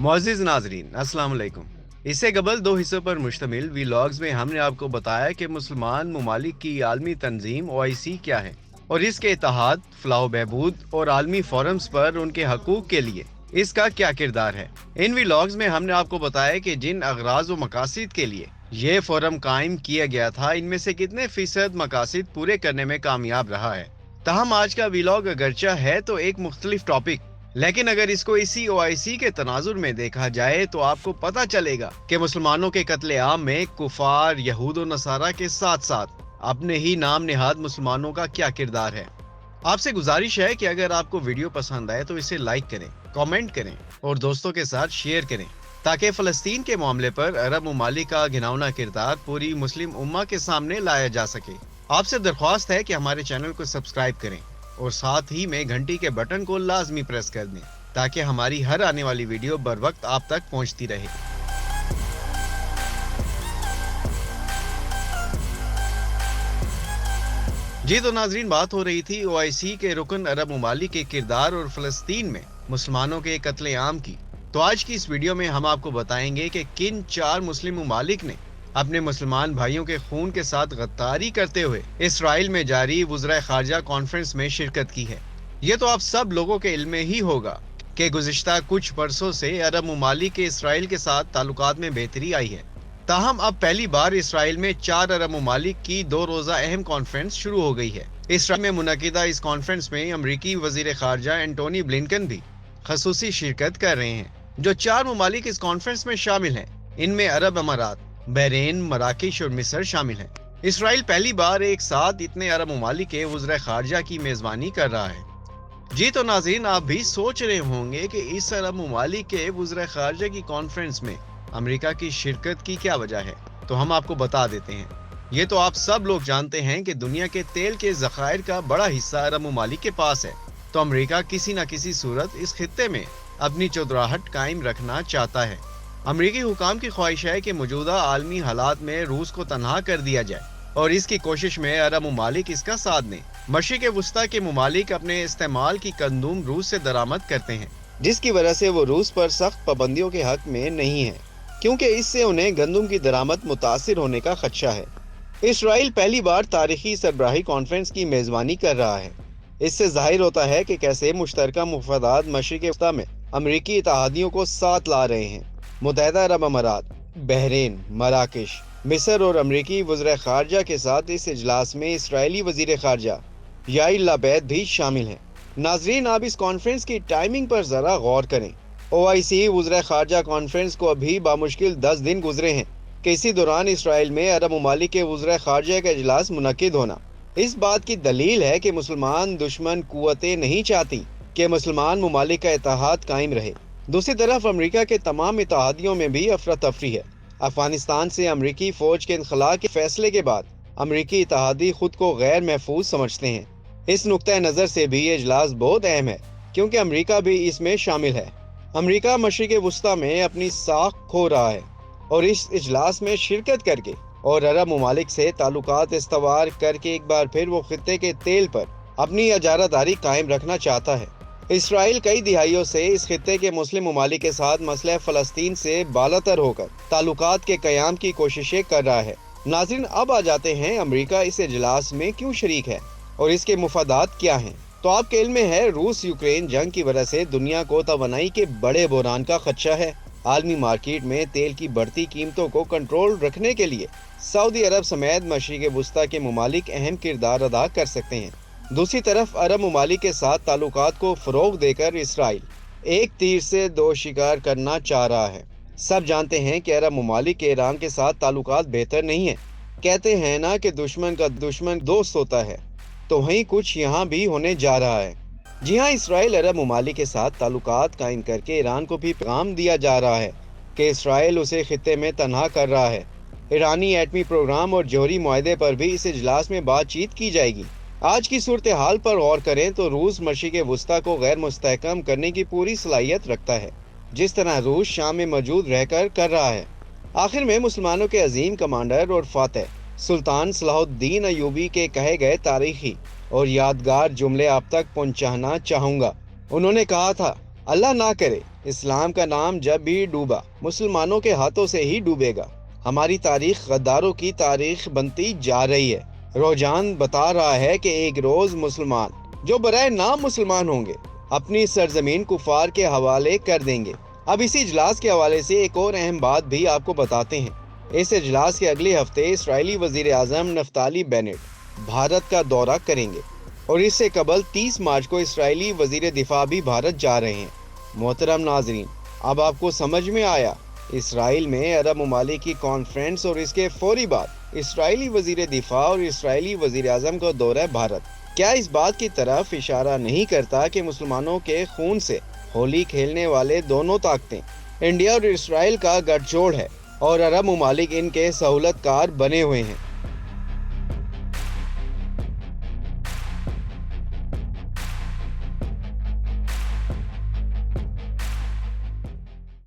मुअज़्ज़िज़ नाज़रीन, अस्सलाम वालेकुम। इससे कबल 2 हिस्सों पर मुश्तमिल वीलॉग्स में हमने आपको बताया कि मुसलमान ममालिक की आलमी तंजीम ओआईसी क्या है और इसके इत्तेहाद, फलाह बहबूद और आलमी फोरम्स पर उनके हकूक के लिए इसका क्या किरदार है। इन वीलॉग्स में हमने आपको बताया कि जिन अगराज व मकासिद के लिए ये फोरम कायम किया गया था, इनमें से कितने फीसद मकासिद पूरे करने में कामयाब रहा है। तहम आज का वीलॉग अगरचा है तो एक मुख्तलिफ टॉपिक, लेकिन अगर इसको इसी ओआईसी के तनाजुर में देखा जाए तो आपको पता चलेगा कि मुसलमानों के कत्ले आम में कुफार, यहूद और नसारा के साथ साथ अपने ही नाम निहाद मुसलमानों का क्या किरदार है। आपसे गुजारिश है कि अगर आपको वीडियो पसंद आए तो इसे लाइक करें, कमेंट करें और दोस्तों के साथ शेयर करें, ताकि फ़लस्तीन के मामले पर अरब ममालिक का घिनौना किरदार पूरी मुस्लिम उम्मा के सामने लाया जा सके। आपसे दरख्वास्त है कि हमारे चैनल को सब्सक्राइब करें और साथ ही में घंटी के बटन को लाजमी प्रेस कर दें, ताकि हमारी हर आने वाली वीडियो बर वक्त आप तक पहुंचती रहे। जी तो नाजरीन, बात हो रही थी ओआईसी के रुकन अरब ममालिक के किरदार और फ़लस्तीन में मुसलमानों के कत्ले आम की। तो आज की इस वीडियो में हम आपको बताएंगे कि किन 4 मुस्लिम ममालिक ने अपने मुसलमान भाइयों के खून के साथ गद्दारी करते हुए इसराइल में जारी वज़राए ख़ारजा कॉन्फ्रेंस में शिरकत की है। ये तो आप सब लोगों के इल्म में ही होगा कि गुज़िश्ता कुछ बरसों से अरब ममालिक के इसराइल के साथ ताल्लुकात में बेहतरी आई है। ताहम अब पहली बार इसराइल में 4 अरब ममालिक की 2 रोज़ा अहम कॉन्फ्रेंस शुरू हो गई है। इसराइल में मुनक़िदा इस कॉन्फ्रेंस में अमरीकी वज़ीर ख़ारजा एंटोनी ब्लिंकन भी ख़ुसूसी शिरकत कर रहे हैं। जो 4 ममालिक इस कॉन्फ्रेंस में शामिल हैं, इनमें अरब अमारात, बहरीन, मराकेश और मिस्र शामिल हैं। इसराइल पहली बार एक साथ इतने अरब ममालिक के वज़ीर ख़ारजा की मेज़बानी कर रहा है। जी तो नाज़रीन, आप भी सोच रहे होंगे कि इस अरब ममालिक के वज़ीर ख़ारजा की कॉन्फ्रेंस में अमेरिका की शिरकत की क्या वजह है। तो हम आपको बता देते हैं। ये तो आप सब लोग जानते हैं कि दुनिया के तेल के ज़खायर का बड़ा हिस्सा अरब ममालिक के पास है, तो अमेरिका किसी न किसी सूरत इस खित्ते में अपनी चौधराहट कायम रखना चाहता है। अमरीकी हुकाम की ख्वाहिश है कि मौजूदा आलमी हालात में रूस को तनहा कर दिया जाए और इसकी कोशिश में अरब ममालिक इसका साथ दें। मशरिक़ वस्ता के ममालिक अपने इस्तेमाल की गंदुम रूस से दरामद करते हैं, जिसकी वजह से वो रूस पर सख्त पाबंदियों के हक में नहीं है, क्योंकि इससे उन्हें गंदुम की दरामद मुतासिर होने का खदशा है। इसराइल पहली बार तारीखी सरबराही कॉन्फ्रेंस की मेज़बानी कर रहा है। इससे जाहिर होता है कि कैसे मुश्तरका मुफादात मशरिक़ वस्ता में अमरीकी इत्तेहादियों को साथ ला रहे हैं। मुत्तहिदा अरब अमारात, बहरीन, मराकेश, मिस्र और अमरीकी वज़ीर ख़ारजा के साथ इस इजलास में इसराइली वज़ीर ख़ारजा याइर लपीद भी शामिल हैं। नाजरीन, आप इस कॉन्फ्रेंस की टाइमिंग पर ज़रा गौर करें। ओआईसी वज़ीर ख़ारजा कॉन्फ्रेंस को अभी बामुश्किल 10 दिन गुजरे हैं कि इसी दौरान इसराइल में अरब ममालिक के वज़ीर ख़ारजा का इजलास मुनक़िद होना इस बात की दलील है कि मुसलमान दुश्मन कुव्वतें नहीं चाहती कि मुसलमान ममालिक का इत्तेहाद कायम रहे। दूसरी तरफ अमेरिका के तमाम इत्तेहादियों में भी अफरा तफरी है। अफगानिस्तान से अमरीकी फौज के इनखला के फैसले के बाद अमरीकी इत्तेहादी खुद को गैर महफूज समझते हैं। इस नुक्ता नज़र से भी ये इजलास बहुत अहम है, क्योंकि अमरीका भी इसमें शामिल है। अमरीका मशरिक़ वस्ता में अपनी साख खो रहा है और इस इजलास में शिरकत करके और अरब ममालिक से ताल्लुकात इस्तवार करके एक बार फिर वो खित्ते के तेल पर अपनी इजारादारी कायम रखना चाहता है। इसराइल कई दिहाइयों से इस खित्ते के मुस्लिम ममालिक के साथ मसला फ़लस्तीन से बालातर होकर ताल्लुकात के क़याम की कोशिशें कर रहा है। नाज़रीन, अब आ जाते हैं अमरीका इस इजलास में क्यों शरीक है और इसके मुफादात क्या हैं। तो आपके इल्म में है, रूस यूक्रेन जंग की वजह से दुनिया को तवानाई के बड़े बहरान का खदशा है। आलमी मार्केट में तेल की बढ़ती कीमतों को कंट्रोल रखने के लिए सऊदी अरब समेत मशरिक़ वस्ता के ममालिक अहम किरदार अदा कर सकते हैं। दूसरी तरफ अरब ममालिक के साथ ताल्लुकात को फ़रोग़ देकर इसराइल एक तीर से 2 शिकार करना चाह रहा है। सब जानते हैं कि अरब ममालिक के ईरान के साथ ताल्लुकात बेहतर नहीं है। कहते हैं ना कि दुश्मन का दुश्मन दोस्त होता है, तो वहीं कुछ यहाँ भी होने जा रहा है। जी हाँ, इसराइल अरब ममालिक के साथ ताल्लुकात कायम करके ईरान को भी पैगाम दिया जा रहा है कि इसराइल उसे खित्ते में तनहा कर रहा है। ईरानी एटमी प्रोग्राम और जौहरी मुआहदे पर भी इस इजलास में बातचीत की जाएगी। आज की सूरत हाल पर गौर करें तो रूस मशरिक़ वस्ता को गैर मुस्तहकम करने की पूरी सलाहियत रखता है, जिस तरह रूस शाम में मौजूद रहकर कर रहा है। आखिर में मुसलमानों के अजीम कमांडर और फातह सुल्तान सलाहुद्दीन अयूबी के कहे गए तारीखी और यादगार जुमले आप तक पहुंचाना चाहूँगा। उन्होंने कहा था, अल्लाह ना करे اسلام کا نام جب بھی ڈوبا مسلمانوں کے ہاتھوں سے ہی ڈوبے گا۔ ہماری تاریخ غداروں کی تاریخ بنتی جا رہی ہے۔ رجحان بتا رہا ہے کہ ایک روز مسلمان جو برائے نام مسلمان ہوں گے اپنی سرزمین کفار کے حوالے کر دیں گے۔ اب اسی اجلاس کے حوالے سے ایک اور اہم بات بھی آپ کو بتاتے ہیں۔ اس اجلاس کے اگلے ہفتے اسرائیلی وزیر اعظم نفتالی بینٹ بھارت کا دورہ کریں گے اور اس سے قبل 30 مارچ کو اسرائیلی وزیر دفاع بھی بھارت جا رہے ہیں۔ محترم ناظرین، اب آپ کو سمجھ میں آیا اسرائیل میں عرب ممالک کی کانفرنس اور اس کے فوری بعد اسرائیلی وزیر دفاع اور اسرائیلی وزیر اعظم کا دورہ بھارت کیا اس بات کی طرف اشارہ نہیں کرتا کہ مسلمانوں کے خون سے ہولی کھیلنے والے دونوں طاقتیں انڈیا اور اسرائیل کا گٹھ جوڑ ہے اور عرب ممالک ان کے سہولت کار بنے ہوئے ہیں؟